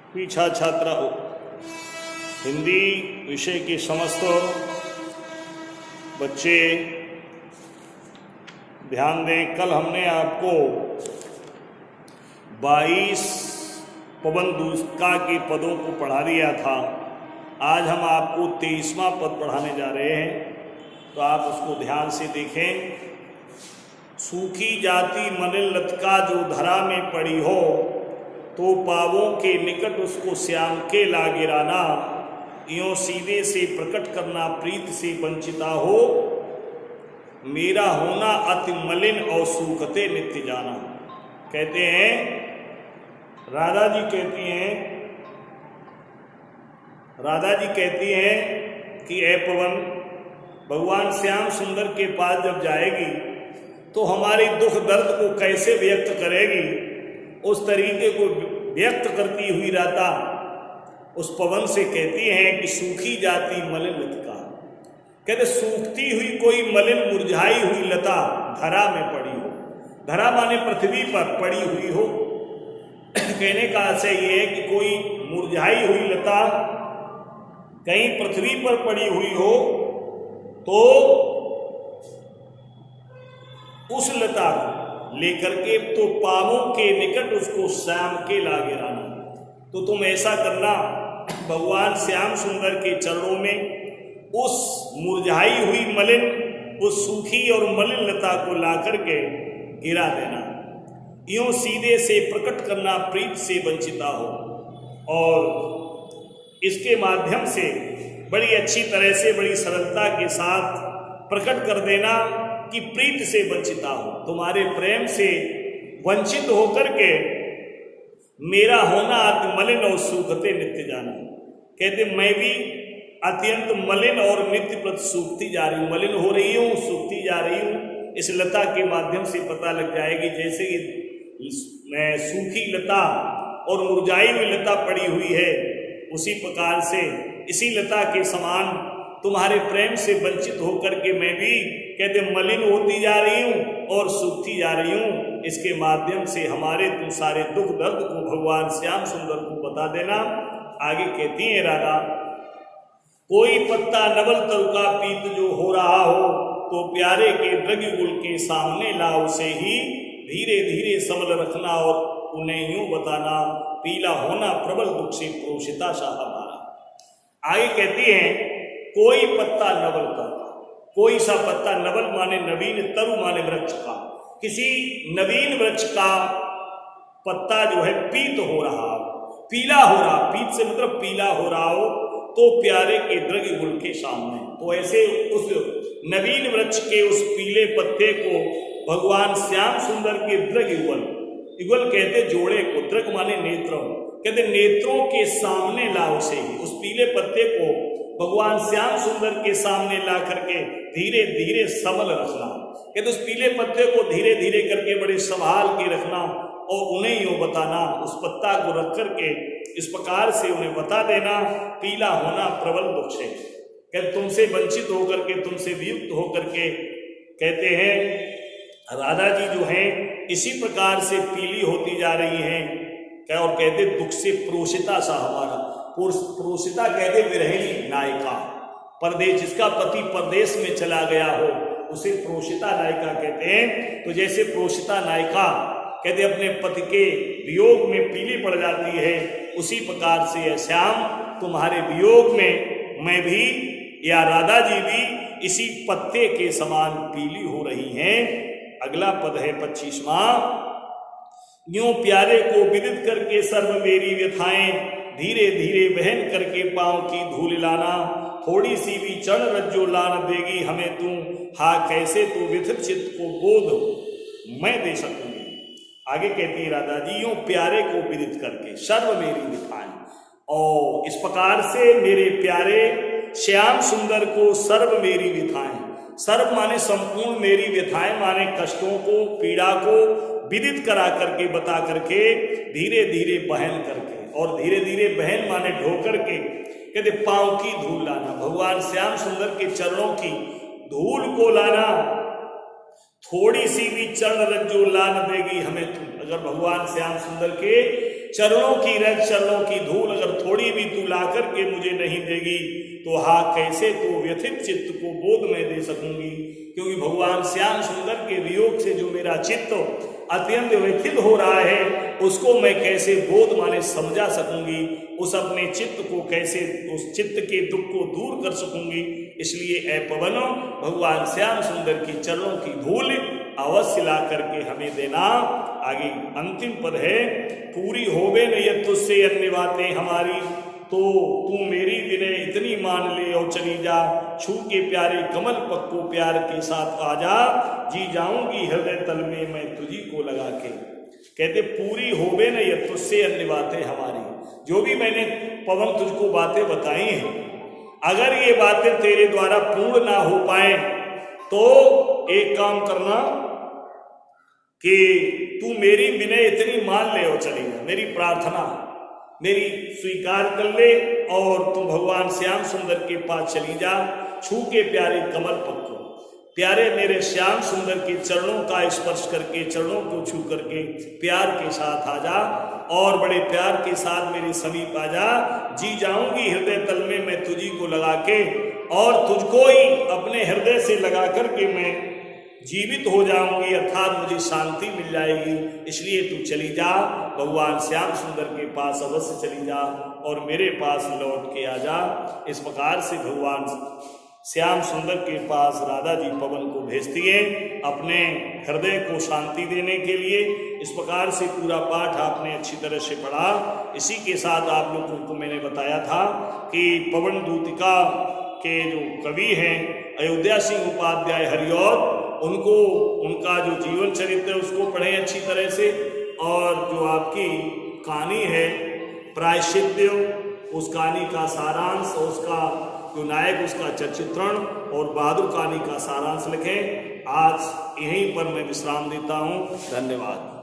पीछा छात्रा हिंदी विषय के समस्त बच्चे ध्यान दें। कल हमने आपको 22 पवन दूषिका के पदों को पढ़ा दिया था। आज हम आपको 23वां पद पढ़ाने जा रहे हैं, तो आप उसको ध्यान से देखें। सूखी जाति मलिन लतका जो धरा में पड़ी हो, तो पावों के निकट उसको श्याम के ला गिराना। यों सीधे से प्रकट करना प्रीत से वंचिता हो, मेरा होना अति मलिन और सूखते नित्य जाना। कहते हैं, राधा जी कहती हैं कि ए पवन, भगवान श्याम सुंदर के पास जब जाएगी तो हमारे दुख दर्द को कैसे व्यक्त करेगी। उस तरीके को व्यक्त करती हुई राधा उस पवन से कहती हैं कि सूखी जाती मलिन लता। कहते सूखती हुई कोई मलिन मुरझाई हुई लता धरा में पड़ी हो। धरा माने पृथ्वी पर पड़ी हुई हो। कहने का आशय ये है कि कोई मुरझाई हुई लता कहीं पृथ्वी पर पड़ी हुई हो, तो उस लता को लेकर के तो पावों के निकट उसको श्याम के ला गिराना। तो तुम ऐसा करना, भगवान श्याम सुंदर के चरणों में उस मुरझाई हुई मलिन, उस सूखी और मलिन लता को ला करके गिरा देना। यूं सीधे से प्रकट करना प्रीत से वंचिता हो, और इसके माध्यम से बड़ी अच्छी तरह से बड़ी सरलता के साथ प्रकट कर देना कि प्रीत से वंचिता हो, तुम्हारे प्रेम से वंचित होकर के मेरा होना अति मलिन और सूखते नित्य जाना। कहते मैं भी अत्यंत मलिन और नित्य प्रति सूखती जा रही हूँ, मलिन हो रही हूँ, सूखती जा रही हूँ। इस लता के माध्यम से पता लग जाएगी, जैसे मैं सूखी लता और मुरझाई हुई लता पड़ी हुई है, उसी प्रकार से इसी लता के समान तुम्हारे प्रेम से वंचित होकर के मैं भी कहते मलिन होती जा रही हूँ और सूखती जा रही हूँ। इसके माध्यम से हमारे तुम सारे दुख दर्द को भगवान श्याम सुंदर को बता देना। आगे कहती है राधा, कोई पत्ता नवल तरुका पीत जो हो रहा हो, तो प्यारे के द्रगुल के सामने ला उसे ही धीरे धीरे संभल रखना, और उन्हें यूं बताना पीला होना प्रबल दुख से प्रोषिता सा हमारा। आगे कहती है, कोई पत्ता नवल का, कोई सा पत्ता, नवल माने नवीन, तरु माने वृक्ष का, किसी नवीन वृक्ष का पत्ता जो है पीत हो रहा हो, पीला हो रहा, पीत से मतलब पीला हो रहा हो, तो प्यारे के द्रगुल के सामने। तो ऐसे उस नवीन वृक्ष के उस पीले पत्ते को भगवान श्याम सुंदर के द्रगुल, युगल कहते जोड़े को, द्रग माने नेत्रों, कहते नेत्रों के सामने ला उसे ही, उस पीले पत्ते को भगवान श्याम सुंदर के सामने ला करके धीरे धीरे संभल रखना। कहते उस पीले पत्ते को धीरे धीरे करके बड़े संभाल के रखना, और उन्हें यूं बताना, उस पत्ता को रख करके इस प्रकार से उन्हें बता देना, पीला होना प्रबल दुख से। कहते तुमसे वंचित होकर के, तुमसे वियुक्त होकर के, कहते हैं राधा जी जो हैं इसी प्रकार से पीली होती जा रही हैं। क्या और कहते दुख से प्रोषिता सा हमारा, प्रोषिता कहते विरहिणी नायिका, परदेश, जिसका पति परदेश में चला गया हो उसे प्रोषिता नायिका कहते हैं। तो जैसे प्रोषिता नायिका कहते अपने पति के वियोग में पीली पड़ जाती है, उसी प्रकार से श्याम तुम्हारे वियोग में मैं भी, या राधा जी भी इसी पत्ते के समान पीली हो रही हैं। अगला पद है 25वां, यूं प्यारे को विदित करके सर्व मेरी व्यथाएं, धीरे धीरे वहन करके पांव की धूल लाना, थोड़ी सी भी चरण रज्जो लान देगी हमें तू, हा कैसे तू व्यथित चित्त को बोध मैं दे सकूंगी। आगे कहती है राधा जी, यूं प्यारे को विदित करके सर्व मेरी व्यथाएं, और इस प्रकार से मेरे प्यारे श्याम सुंदर को सर्व मेरी व्यथाएं, सर्व माने संपूर्ण मेरी व्यथाएं माने कष्टों को, पीड़ा को विदित करा करके, बता करके, धीरे धीरे बहन करके, और धीरे धीरे बहन माने ढो करके, कहते पांव की धूल लाना, भगवान श्याम सुंदर के चरणों की धूल को लाना, थोड़ी सी भी चरण रज्जु ला न देगी हमें तुम। अगर भगवान श्याम सुंदर के चरणों की रज, चरणों की धूल ला करके मुझे नहीं देगी तो हाँ कैसे तो व्यथित चित्त को बोध में दे सकूंगी, क्योंकि भगवान श्याम सुंदर के वियोग से जो मेरा चित्त अत्यंत व्यथित हो रहा है उसको मैं कैसे बोध माने समझा सकूंगी, उस अपने चित्त को कैसे उस चित्त के दुख को दूर कर सकूंगी। इसलिए ऐ पवनो भगवान श्याम सुंदर की चरणों की धूल अवश्य ला करके हमें देना। आगे अंतिम पद है, पूरी होवे न यह तुझसे अन्य बातें हमारी, तो तू मेरी विनय इतनी मान ले और चली जा, छू के प्यारे कमल पग को प्यार के साथ आ जा, जी जाऊंगी हृदय तल में मैं तुझी को लगा के। कहते पूरी होवे न यह तुझसे अन्य बातें हमारी, जो भी मैंने पवन तुझको बातें बताई हैं, अगर ये बातें तेरे द्वारा पूर्ण ना हो पाए तो एक काम करना कि तू मेरी विनय इतनी मान ले और चली जा, मेरी प्रार्थना मेरी स्वीकार कर ले और तुम भगवान श्याम सुंदर के पास चली जा, छू के प्यारे कमल पग को, प्यारे मेरे श्याम सुंदर के चरणों का स्पर्श करके, चरणों को छू करके प्यार के साथ आ जा और बड़े प्यार के साथ मेरे समीप आ जा, जी जाऊंगी हृदय तल में मैं तुझी को लगा के, और तुझको ही अपने हृदय से लगा करके मैं जीवित हो जाऊंगी, अर्थात मुझे शांति मिल जाएगी। इसलिए तू चली जा, भगवान श्याम सुंदर के पास अवश्य चली जा और मेरे पास लौट के आ जा। इस प्रकार से भगवान श्याम सुंदर के पास राधा जी पवन को भेजती है अपने हृदय को शांति देने के लिए। इस प्रकार से पूरा पाठ आपने अच्छी तरह से पढ़ा। इसी के साथ आप लोगों को मैंने बताया था कि पवन दूतिका के जो कवि हैं अयोध्या सिंह उपाध्याय हरिऔध, उनको उनका जो जीवन चरित्र है उसको पढ़ें अच्छी तरह से, और जो आपकी कहानी है प्रायश्चित्य, उस कहानी का सारांश, उसका जो नायक उसका चित्रण और बहादुर कहानी का सारांश लिखें। आज यहीं पर मैं विश्राम देता हूँ। धन्यवाद।